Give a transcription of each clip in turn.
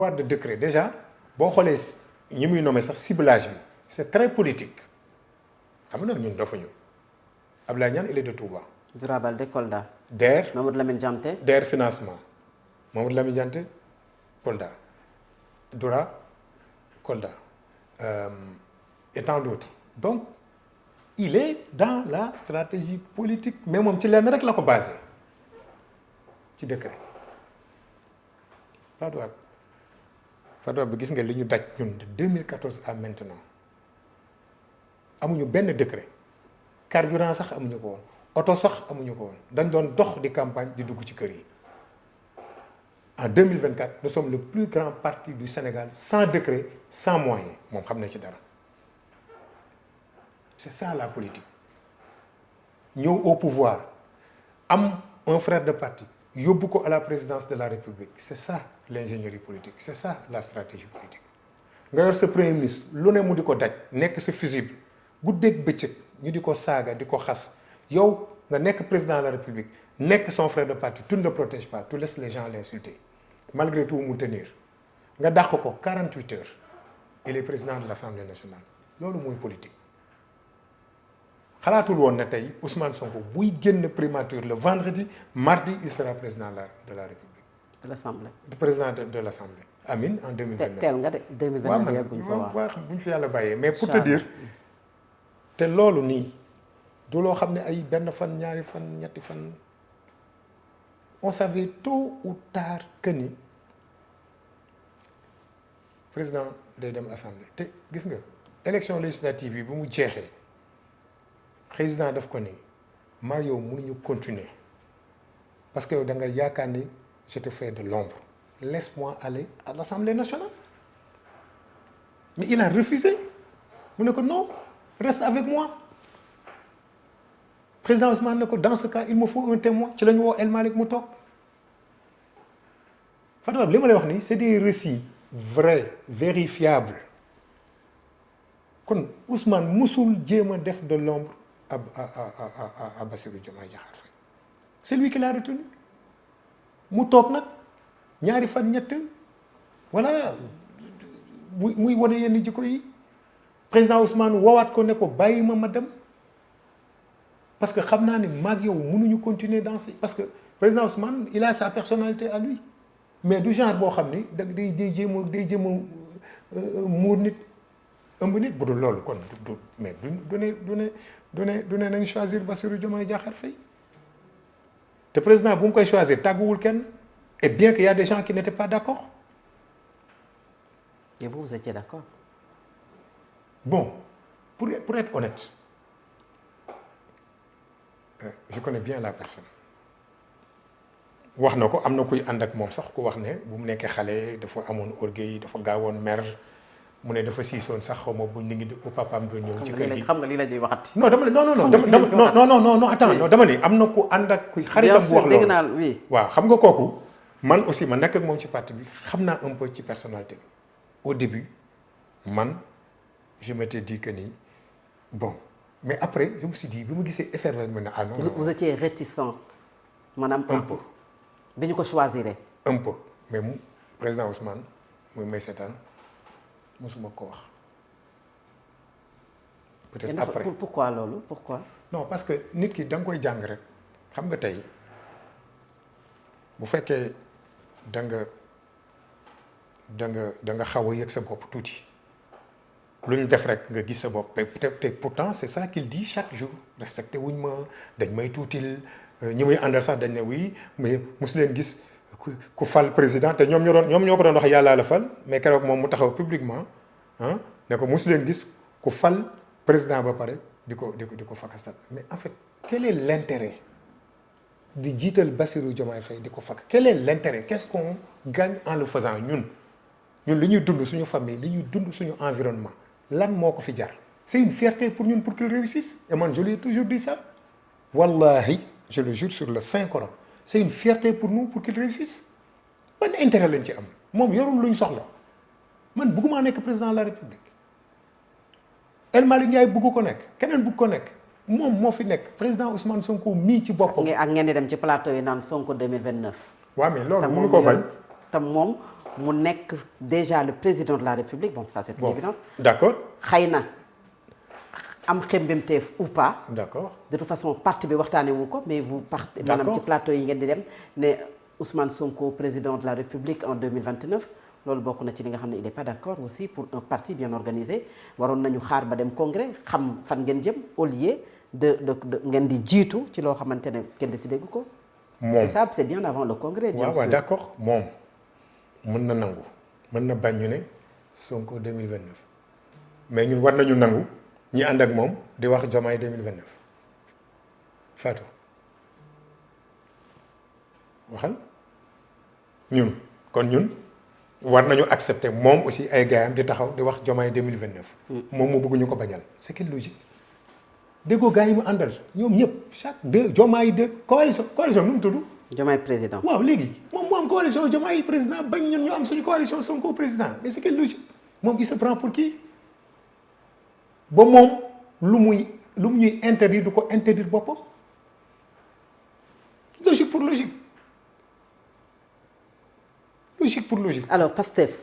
pouvoir de décret déjà boo xoolee ñi muy nommé sax ciblage bi c'est très politique xam nga ñun dafa ñu Abdoulaye Niane il est de Touba. Doura Baldé Kolda. DER Mamadou Lamine Dianté. DER financement Mamadou Lamine Dianté Kolda Doura Kolda et tant d'autres donc il est dans la stratégie politique mais moom ci lenn rek la ko basé ci décret Fatou bi gis nga li ñu daj ñun de 2014 à maintenant amuñu benn décret carburant sax amuñu ko woon oto sax amuñu ko woon dañ doon dox di campagne di dugg ci kër yi en 2024 nous sommes le plus grand parti du Sénégal sans décret sans moyen moom xam na ci dara c'est ça la politique ñëw au pouvoir am un frère de parti yóbbu ko à la présidence de la République c'est ça l'ingénierie politique c'est ça la stratégie politique nga yor sa premier ministre lu ne mu di ko daj nekk sa fusible guddeeg bëccëg ñu di ko saaga di ko xas yow nga nekk président de la République nekk son frère de parti tu ne le protèges pas tu laisses les gens l'insulter malgré tout mu tenir nga dàq ko 48 heures il est président de l'Assemblée nationale loolu mooy politique xalaatul woon na tey Ousmane Sonko buy génn primature le vendredi mardi il sera président de la République. de l'Assemblée. président de l'Assemblée. Amin en 2029 teel nga de 2029 yegguñ fa waaw bu ñu fi yàlla bàyyee mais pour te dire te loolu nii du loo xam ne ay benn fan ñaari fan ñetti fan on savait tôt ou tard que ni président day dem assemblée te gis nga élection législative yi bu mu jeexee. président daf ko ni maa yow mënuñu continuer parce que yow da nga yaakaar ni je te fais de l'ombre laisse-moi aller à l'Assemblée nationale mais il a refusé mu ne ko non reste avec moi président Ousmane ne ko dans ce cas il me faut un témoin ci la ñu woo El Malick mu toog Fatou li ma lay wax nii c'est des récits vrais vérifiables kon Ousmane musul jéem a def de l'ombre à Bassirou Diomaye Diakhar Faye c'est lui qui l'a retenu mu toog nag ñaari fan ñett voilà muy wane yenn jikko yi président Ousmane woowaat ko ne ko bàyyi ma dem parce que xam naa ne maag yow mënuñu continuer dans parce que président Ousmane il a sa personnalité à lui mais du genre boo xam ni day jéem a muur nit ëmb nit bu dul loolu kon du mais du ne nañ choisir Bassirou Diomaye Diakhar Faye te président bu mu koy choisir tàgguwul kenn et bien qu'il y a des gens qui n'étaient pas d'accord. Et vous étiez d'accord? Bon, pour être honnête, je connais bien la personne. wax na ko am na kuy ànd ak moom sax ku wax ne bu mu nekkee xale dafa amoon orgueil dafa gaawoon mer mu ne dafa siisoon sax xaw ma bu ñu ngi bu papaam doon ñëw. ci kër gi xam nga lii la ñuy waxati. non dama non attends non dama ni am na ku ànd ak kuy xaritam bu wax loolu. dégg naa oui. waaw xam nga kooku man aussi ma nekk ak moom ci parti bi xam naa un peu ci personnalité au début man je m'étais dit que ni bon mais après je me suis dit bi mu gisee effervescence ah non. vous étiez réticent maanaam. un peu. bi ñu ko choisir. un peu mais mu président Ousmane muy may seetaan mosuma ko wax peut-être après pourquoi loolu pourquoi. non parce que nit ki da nga koy jàng rek xam nga tey bu fekkee da nga xaw a yëg sa bopp tuuti lu ñu def rek nga gis sa bopp peut-être pourtant c'est ça qu'il dit chaque jour respecté wuñ ma dañ may tuutil. ñi muy àndal sax dañ ne oui mais mosu leen gis ku fal président te ñoom ñoo ko doon wax yàllaa la fal mais keroog moom mu taxaw publiquement ah ne ko mosu leen gis ku fal président ba pare di ko fakastal mais en fait quel est l'intérêt di jiital Bassirou Diomaye Faye di ko fakk quel est l'intérêt qu'est-ce qu'on gagne en le faisant ñun li ñuy dund suñu famille li ñuy dund suñu environnement lan moo ko fi jar c'est une fierté pour ñun pour qu'il réussisse et man je lui ai toujours dit ça wallahi je le jure sur le Saint-Coran c'est une fierté pour nous pour qu'il réussisse ban intérêt lañ ci am moom yorul luñ soxla man bëgguma nekk président de la République El Malick Ndiaye bëgg ko nekk keneen bëgg ko nekk moom moo fi nekk président Ousmane Sonko mii ci boppam. ak ngeen di dem ci plateau yi naan Sonko 2029. waaw mais loolu mënu koo bañ. te moom mu nekk déjà le président de la République bon ça c'est une évidence. d'accord xëy na am xembemteef ou pas. d'accord de toute façon parti bi waxtaanee wu ko mais vous partez. D'accord. maanaam ci plateau yi ngeen di dem ne Ousmane Sonko président de la République en 2029 loolu bokk na ci li nga xam ne il est pas d'accord aussi pour un parti bien organisé waroon nañu xaar ba dem congrès xam fan ngeen jëm au lieu de ngeen di jiitu ci loo xamante ne kenn décidé gu ko. moom et ça c'est bien avant le congrès. bien waaw sûr waaw d'accord moom mën na nangu mën na bañ ñu ne Sonko 2029 mais ñun war nañu nangu ñi ànd ak moom di wax Diomaye 2029 Fatou waxal ñun kon ñun war nañu accepter moom aussi ay gaayam di taxaw di wax Diomaye 2029. moom mu bëgg ñu ko bañal c'est quelle logique déggoo gars yi mu àndal ñoom ñëpp chaque deux Diomaye de coalition nu mu tudd. Diomaye président. waaw léegi moom mu am coalition Diomaye président bañ ñun ñu am suñu coalition Sonko président mais c'est quelle logique moom il se prend pour qui ba moom lu mu ñuy interdire du ko interdire boppam logique pour logique pour logique. alors Pastef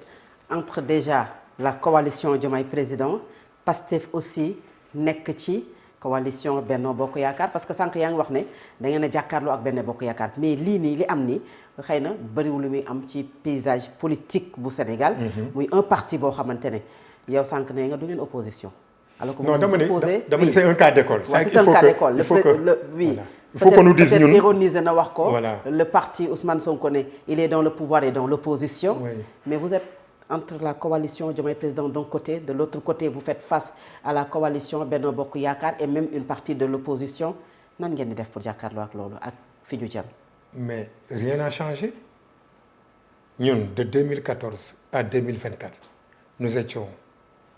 entre déjà la coalition Diomaye président Pastef aussi nekk ci coalition Benno Bokk Yaakaar parce que sànq yaa ngi wax ne da ngeen a jàkkaarloo ak Benno Bokk Yaakaar mais lii nii li am ni xëy na bëriwul lu muy am ci paysage politique bu Sénégal. muy un parti boo xamante ne yow sànq nee nga du ngeen opposition. alors que non dama ne c'est un cas d'école. c'est un cas d'école il faut que oui. il faut qu'on nous dise ñun ironiser na wax ko. Voilà. le parti Ousmane Sonko ne il est dans le pouvoir et dans l'opposition. Oui. mais vous êtes entre la coalition Diomaye président d'un côté de l'autre côté vous faites face à la coalition Benno Bokk Yaakaar et même une partie de l'opposition nan ngeen di def pour jàkkaarloo ak loolu ak fi ñu jëm. mais rien n'a changé ñun de 2014 à 2024 nous étions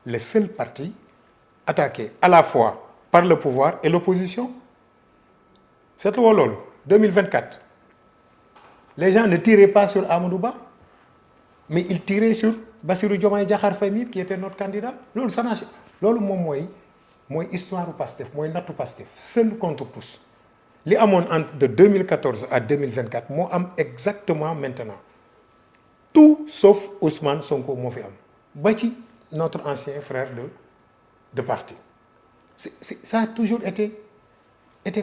les seuls partis attaqués à la fois par le pouvoir et l'opposition c'est loolu 2024 les gens ne tiraient pas sur Amadou Ba mais ils tiraient sur Bassirou Diomaye Diakhar Faye qui était notre candidat loolu ça loolu moom mooy histoire u Pastef mooy nattu Pastef seul contre tous li amoon entre de 2014 à 2024 moo am exactement maintenant tout sauf Ousmane Sonko moo fi am ba ci notre ancien frère de parti ça a toujours été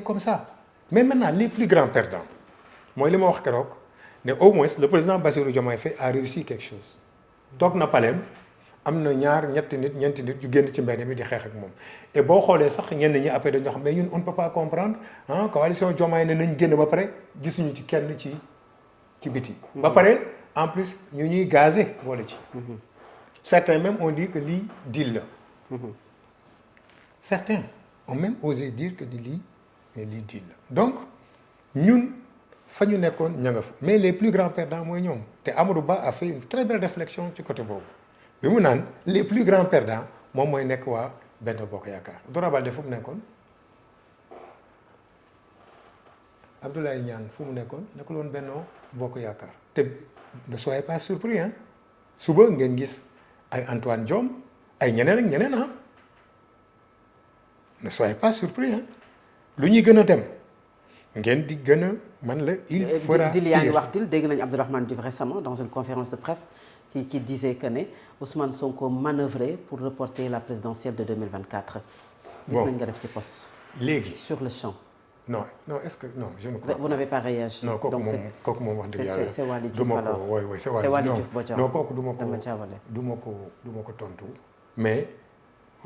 comme ça mais maintenant les plus grands perdants mooy li ma wax keroog ne au moins le président Bassirou Diomaye Faye a réussi quelque chose toog na paleem am na ñeenti nit yu génn ci mbedd mi di xeex ak moom et boo xoolee sax ñenn ñi après dañoo xam mais ñun on ne peut pas comprendre ah coalition Diomaye ne nañ génn ba pare gisuñu ci kenn ci biti. ba pare en plus ñu ñuy gazé boole ci. certains même ont dit que lii deal la. certains ont même osé dire que lii deal la donc ñun. fa ñu nekkoon ña nga fa mais les plus grands perdants mooy ñoom te Amadou Ba a fait une très belle réflexion ci côté boobu bi mu naan les plus grands perdants moom mooy nekk waa Benno Bokk Yaakaar Dora Baldé fu mu nekkoon Abdoulaye Niane fu mu nekkoon nekkul woon Benno Bokk Yaakaar te ne soyez pas surpris hein suba ngeen gis ay Antoine Diome ay ñeneen ak ñeneen ah ne soyez pas surpris hein lu ñuy gën a dem ngeen di gën a man la il fera dil yaa ngi wax dil dégg nañu Abdourahmane Diouf récemment dans une conférence de presse qui disait que ne Ousmane Sonko manœuvrait pour reporter la présidentielle de 2024. gis nañ nga def ci poste. léegi sur le champ. non est-ce que non je ne crois pas. vous n'avez pas réagi. non kooku moom wax dëgg yàlla c'est Waly Diouf alors c'est Waly Diouf Bodian non kooku du ma ko tontu mais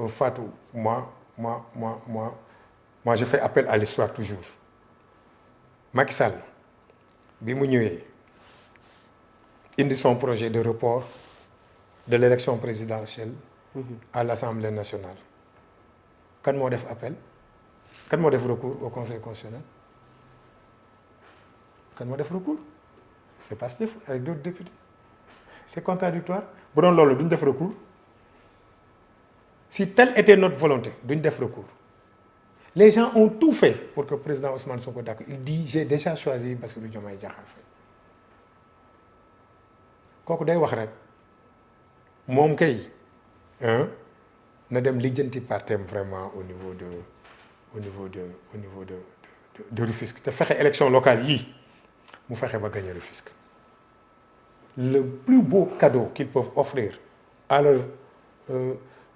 Fatou moi je fais appel à l'histoire toujours. Macky Sall bi mu ñëwee indi son projet de report de l'élection présidentielle à l'Assemblée nationale kan moo def appel kan moo def recours au Conseil constitutionnel kan moo def recours c'est Pastef avec d'autres députés c'est contradictoire bu doon loolu duñ def recours si telle était notre volonté duñ def recours les gens ont tout fait pour que le président Ousmane Sonko d'accord il dit j'ai déjà choisi Bassirou Diomaye Diakhar Faye kooku day wax rek moom kay na dem lijjanti partem vraiment au niveau de Rufisque te fexe élection locale yii mu fexe ba gagner Rufisque le plus beau cadeau qu'ils peuvent offrir à leurs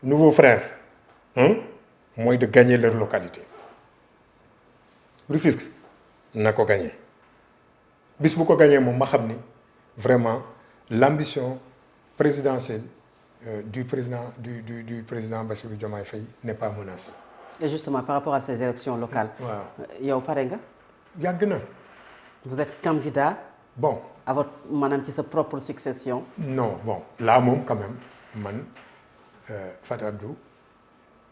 nouveaux frères mooy de gagner leur localité Rufisque na ko gagné bis bu ko gagné moom ma xam ni vraiment l'ambition présidentielle du président Bassirou Diomaye Faye n'est pas menacée. Et justement par rapport à ces élections locales. waaw yow pare nga. yàgg na. vous êtes candidat. bon à votre maanaam ci sa propre succession. non bon là moom quand même man Fatou Abdou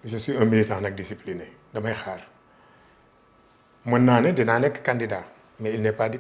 je suis un militant nag discipliné damay xaar mën naa ne dinaa nekk candidat mais il n'est pas dit